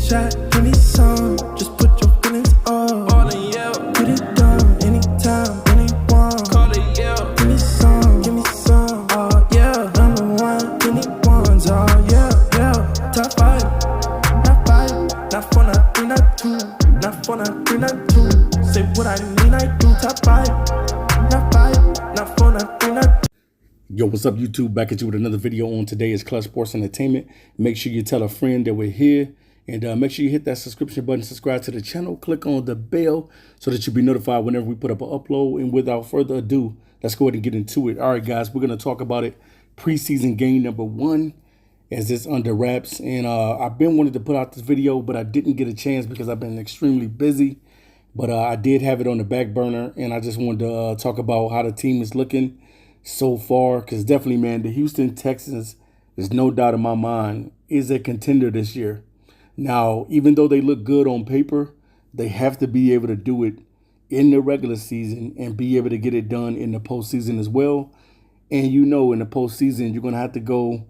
shot, give me some. Just put your feelings all in, yeah. Get it done, anytime, anyone. Call it, yeah. Give me some, oh yeah. Number one, give me ones, oh yeah, yeah. Top five, not four, not three, not two. Not four, not three, not two. Say what I mean, I do. Top five, not four, not three, not two. Yo, what's up, YouTube? Back at you with another video on today is Clutch Sports Entertainment. Make sure you tell a friend that we're here. And make sure you hit that subscription button, subscribe to the channel, click on the bell so that you'll be notified whenever we put up an upload. And without further ado, let's go ahead and get into it. All right, guys, we're going to talk about it. Preseason game number 1 as it's under wraps. And I've been wanting to put out this video, but I didn't get a chance because I've been extremely busy. But I did have it on the back burner, and I just wanted to talk about how the team is looking so far. Because definitely, man, the Houston Texans, there's no doubt in my mind, is a contender this year. Now, even though they look good on paper, they have to be able to do it in the regular season and be able to get it done in the postseason as well. And you know, in the postseason, you're going to have to go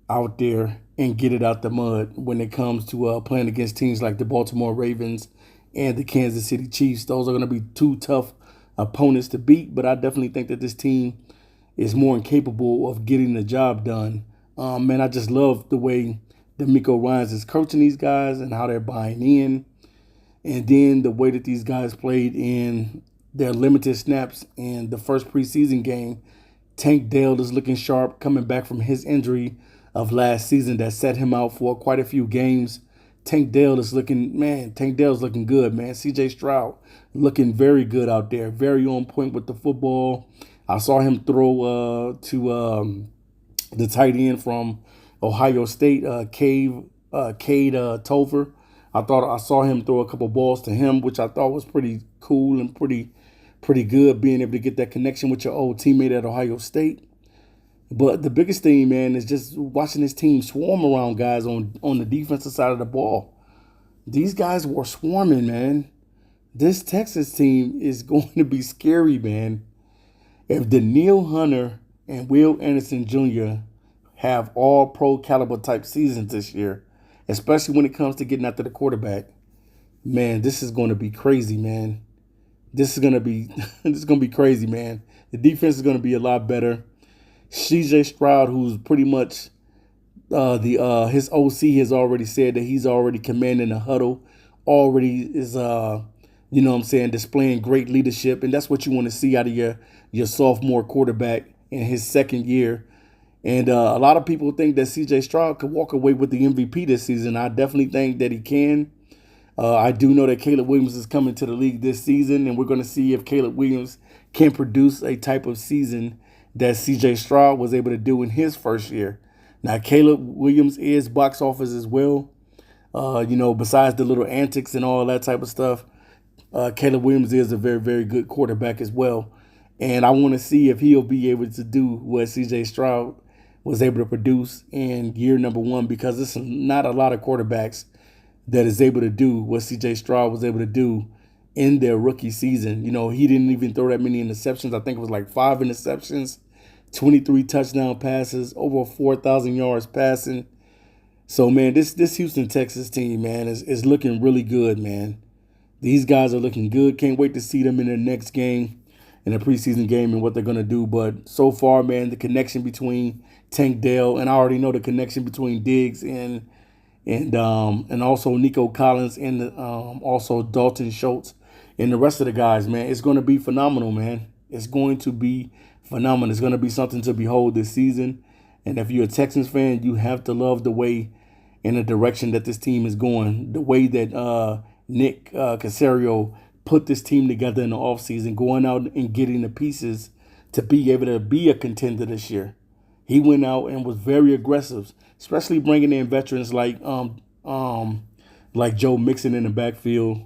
out there and get it out the mud when it comes to playing against teams like the Baltimore Ravens and the Kansas City Chiefs. Those are going to be two tough opponents to beat, but I definitely think that this team is more incapable of getting the job done. Man, I just love the way D'Amico Ryans is coaching these guys and how they're buying in. And then the way that these guys played in their limited snaps in the first preseason game. Tank Dell is looking sharp, coming back from his injury of last season that set him out for quite a few games. Tank Dell is looking good, man. CJ Stroud looking very good out there, very on point with the football. I saw him throw to the tight end from Ohio State, Cade Tolver. I saw him throw a couple balls to him, which I thought was pretty cool and pretty good, being able to get that connection with your old teammate at Ohio State. But the biggest thing, man, is just watching this team swarm around guys on the defensive side of the ball. These guys were swarming, man. This Texas team is going to be scary, man. If Danielle Hunter and Will Anderson Jr. have all pro caliber type seasons this year, especially when it comes to getting after the quarterback, man, this is going to be crazy, man. This is going to be crazy, man. The defense is going to be a lot better. CJ Stroud, who's pretty much his OC has already said that he's already commanding the huddle, already is displaying great leadership, and that's what you want to see out of your sophomore quarterback in his second year. And a lot of people think that CJ Stroud could walk away with the MVP this season. I definitely think that he can. I do know that Caleb Williams is coming to the league this season, and we're going to see if Caleb Williams can produce a type of season that CJ Stroud was able to do in his first year. Now, Caleb Williams is box office as well. Besides the little antics and all that type of stuff, Caleb Williams is a very, very good quarterback as well. And I want to see if he'll be able to do what CJ Stroud was able to produce in year number 1, because there's not a lot of quarterbacks that is able to do what CJ Stroud was able to do in their rookie season. You know, he didn't even throw that many interceptions. I think it was like 5 interceptions, 23 touchdown passes, over 4,000 yards passing. So, man, this Houston Texas team, man, is looking really good, man. These guys are looking good. Can't wait to see them in their next game, in a preseason game, and what they're going to do. But so far, man, the connection between Tank Dell, and I already know the connection between Diggs and also Nico Collins, and also Dalton Schultz and the rest of the guys, man, it's going to be phenomenal, man. It's going to be phenomenal. It's going to be something to behold this season. And if you're a Texans fan, you have to love the way and the direction that this team is going, the way that Nick Caserio put this team together in the offseason, going out and getting the pieces to be able to be a contender this year. He went out and was very aggressive, especially bringing in veterans like Joe Mixon in the backfield.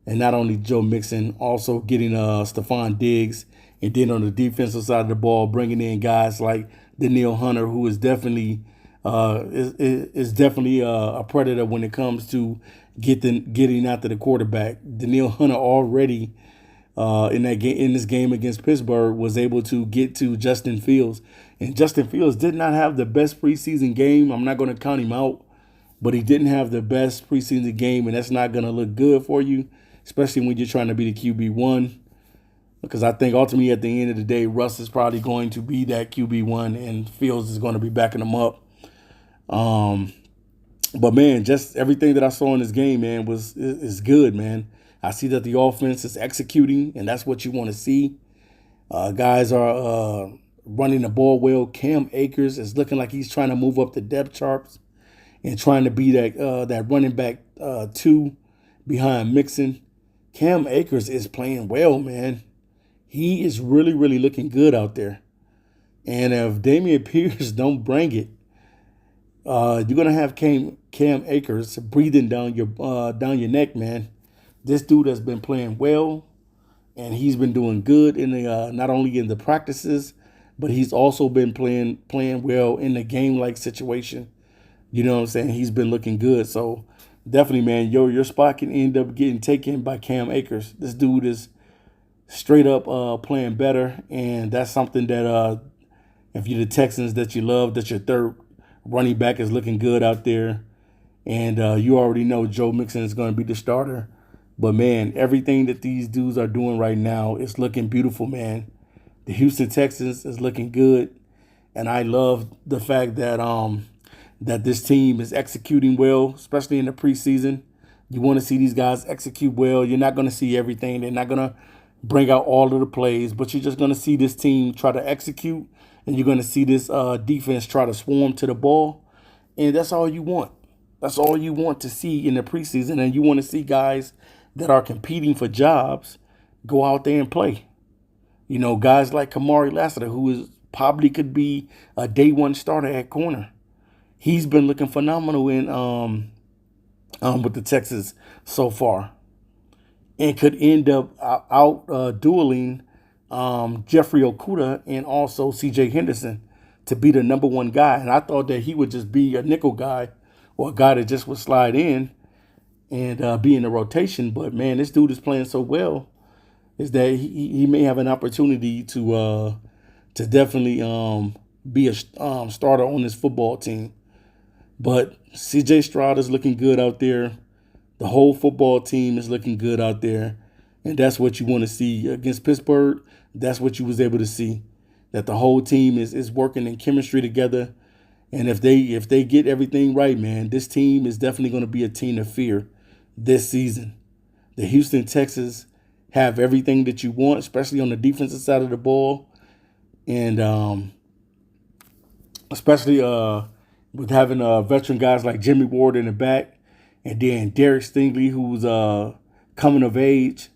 And not only Joe Mixon, also getting Stephon Diggs. And then on the defensive side of the ball, bringing in guys like Danielle Hunter, who is definitely a predator when it comes to getting after the quarterback. Danielle Hunter already in this game against Pittsburgh was able to get to Justin Fields. And Justin Fields did not have the best preseason game. I'm not going to count him out. but he didn't have the best preseason game, and that's not going to look good for you, especially when you're trying to be the QB1. Because I think ultimately at the end of the day, Russ is probably going to be that QB1, and Fields is going to be backing him up. But man, just everything that I saw in this game, man, is good, man. I see that the offense is executing, and that's what you want to see. Guys are running the ball well. Cam Akers is looking like he's trying to move up the depth charts and trying to be that running back 2 behind Mixon. Cam Akers is playing well, man. He is really, really looking good out there. And if Dameon Pierce don't bring it, you're gonna have Cam Akers breathing down your neck, man. This dude has been playing well, and he's been doing good in the not only in the practices, but he's also been playing well in the game-like situation. You know what I'm saying? He's been looking good. So definitely, man, your spot can end up getting taken by Cam Akers. This dude is straight up playing better, and that's something that if you're the Texans that you love, that your third running back is looking good out there, and you already know Joe Mixon is going to be the starter. But man, everything that these dudes are doing right now is looking beautiful, man. The Houston Texans is looking good, and I love the fact that that this team is executing well, especially in the preseason. You want to see these guys execute well. You're not going to see everything. They're not going to bring out all of the plays, but you're just going to see this team try to execute, and you're going to see this defense try to swarm to the ball, and that's all you want. That's all you want to see in the preseason, and you want to see guys that are competing for jobs go out there and play. You know, guys like Kamari Lassiter, who is probably could be a day one starter at corner. He's been looking phenomenal in with the Texans so far, and could end up out dueling Jeffrey Okudah and also C.J. Henderson to be the number 1 guy. And I thought that he would just be a nickel guy or a guy that just would slide in and be in the rotation. But, man, this dude is playing so well is that he may have an opportunity to definitely be a starter on this football team. But C.J. Stroud is looking good out there. The whole football team is looking good out there. And that's what you want to see against Pittsburgh. That's what you was able to see, that the whole team is working in chemistry together. And if they get everything right, man, this team is definitely going to be a team to fear this season. The Houston Texans have everything that you want, especially on the defensive side of the ball. And especially with having veteran guys like Jimmy Ward in the back. And then Derek Stingley, who's coming of age.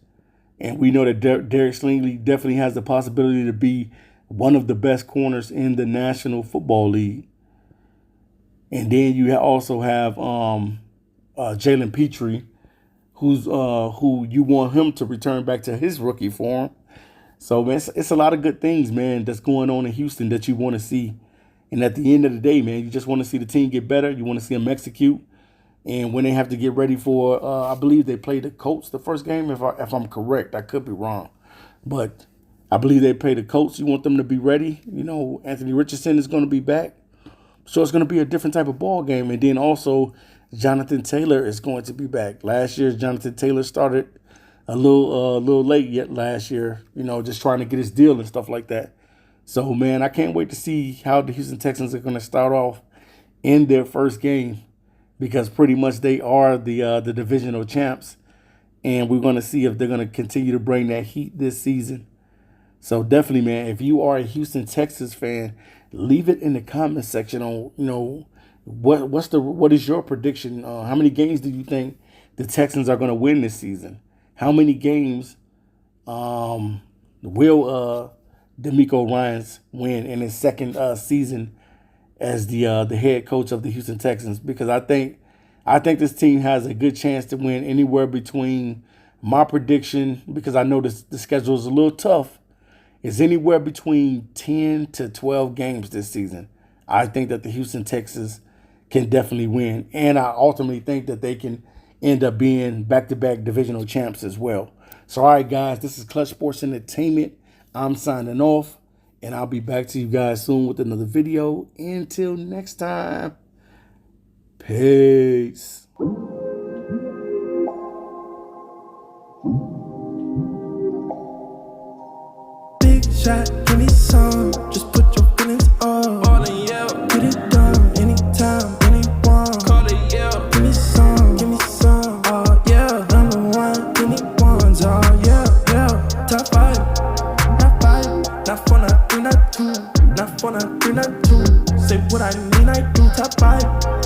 And we know that Derek Stingley definitely has the possibility to be one of the best corners in the National Football League. And then you also have Jalen Petrie, who you want him to return back to his rookie form. So, man, it's a lot of good things, man, that's going on in Houston that you want to see. And at the end of the day, man, you just want to see the team get better. You want to see them execute. And when they have to get ready for, I believe they played the Colts the first game, if I'm correct. I could be wrong. But I believe they played the Colts. You want them to be ready. You know, Anthony Richardson is going to be back. So it's going to be a different type of ball game. And then also Jonathan Taylor is going to be back. Last year, Jonathan Taylor started a little late yet last year, you know, just trying to get his deal and stuff like that. So, man, I can't wait to see how the Houston Texans are going to start off in their first game, because pretty much they are the divisional champs, and we're going to see if they're going to continue to bring that heat this season. So definitely, man, if you are a Houston Texans fan, leave it in the comment section on, you know, what is your prediction? How many games do you think the Texans are going to win this season? How many games will DeMeco Ryans win in his second season as the head coach of the Houston Texans? Because I think this team has a good chance to win anywhere between, my prediction, because I know the schedule is a little tough, is anywhere between 10 to 12 games this season. I think that the Houston Texans can definitely win. And I ultimately think that they can end up being back-to-back divisional champs as well. So, all right, guys, this is Clutch Sports Entertainment. I'm signing off, and I'll be back to you guys soon with another video. Until next time. Peace. Big shot, give me some. Just put your feelings up. All in, yeah. Get it done anytime, anyone. Call it, yeah. Give me some, oh yeah. Number one, give me ones, oh yeah, yeah. Top five, not for not three, not two. Not for not three, not two. Say what I mean, I do. Top five.